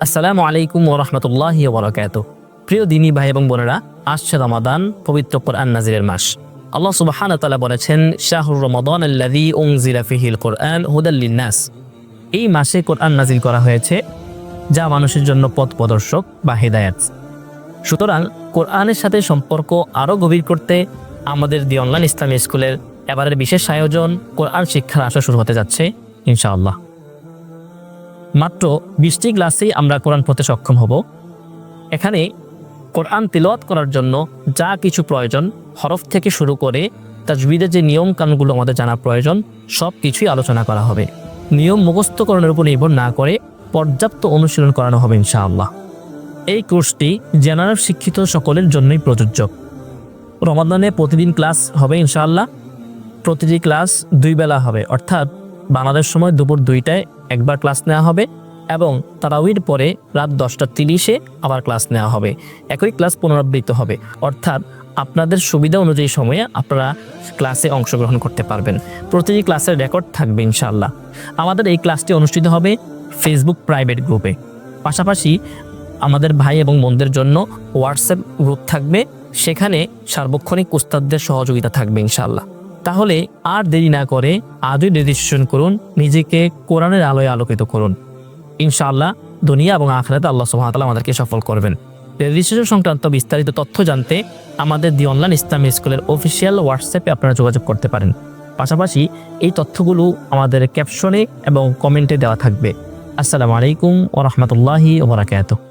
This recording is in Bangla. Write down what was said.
আসসালামু আলাইকুম ওয়া রাহমাতুল্লাহি ওয়া বারাকাতুহু। প্রিয় দিনী ভাই এবং বোনেরা, আসছে রমাদান, পবিত্র কোরআন নাজিলের মাস। আল্লাহ সুবহানাহু ওয়া তাআলা বলেছেন, শাহরু রমাদান আল্লাযী উনজিলা ফীহিল কুরআন হুদাল লিন-নাস। এই মাসে কোরআন নাজিল করা হয়েছে যা মানুষের জন্য পথ প্রদর্শক বা হিদায়াত। সুতরাং কোরআনের সাথে সম্পর্ক আরও গভীর করতে আমাদের দি অনলাইন ইসলামী স্কুলের এবারের বিশেষ আয়োজন কোরআন শিক্ষার আসর শুরু হতে যাচ্ছে ইনশাআল্লাহ। মাত্র 20টি ক্লাসেই আমরা কোরআন পড়তে সক্ষম হব। এখানে কোরআন তিলাওয়াত করার জন্য যা কিছু প্রয়োজন, হরফ থেকে শুরু করে তাজবিদের যে নিয়ম কানুনগুলো আমাদের জানা প্রয়োজন, সব কিছুই আলোচনা করা হবে। নিয়ম মুখস্থকরণের উপর নির্ভর না করে পর্যাপ্ত অনুশীলন করানো হবে ইনশাআল্লাহ। এই কোর্সটি জেনারেল শিক্ষিত সকলের জন্যই প্রযোজ্য। রমাদানে প্রতিদিন ক্লাস হবে ইনশাআল্লাহ। প্রতিটি ক্লাস 2 বেলা হবে, অর্থাৎ বাংলাদেশ সময় দুপুর 2টায় একবার ক্লাস নেওয়া হবে এবং তারাউইর পরে রাত 10:30-এ আবার ক্লাস নেওয়া হবে। একই ক্লাস পুনরাবৃত্ত হবে, অর্থাৎ আপনাদের সুবিধা অনুযায়ী সময়ে আপনারা ক্লাসে অংশগ্রহণ করতে পারবেন। প্রতিটি ক্লাসের রেকর্ড থাকবে ইনশাআল্লাহ। আমাদের এই ক্লাসটি অনুষ্ঠিত হবে ফেসবুক প্রাইভেট গ্রুপে। পাশাপাশি আমাদের ভাই এবং বোনদের জন্য হোয়াটসঅ্যাপ গ্রুপ থাকবে, সেখানে সার্বক্ষণিক উস্তাদদের সহযোগিতা থাকবে ইনশাআল্লাহ। তাহলে আর দেরি না করে আজই রেজিস্ট্রেশন করুন, নিজেকে কোরআনের আলোয় আলোকিত করুন। ইনশাআল্লাহ দুনিয়া এবং আখিরাতে আল্লাহ সুবহানাহু ওয়া তাআলা আমাদেরকে সফল করবেন। রেজিস্ট্রেশন সংক্রান্ত বিস্তারিত তথ্য জানতে আমাদের দি অনলাইন ইসলামী স্কুলের অফিসিয়াল হোয়াটসঅ্যাপে আপনারা যোগাযোগ করতে পারেন। পাশাপাশি এই তথ্যগুলো আমাদের ক্যাপশনে এবং কমেন্টে দেওয়া থাকবে। আসসালামু আলাইকুম ওয়া রাহমাতুল্লাহি ওয়া বারাকাতুহু।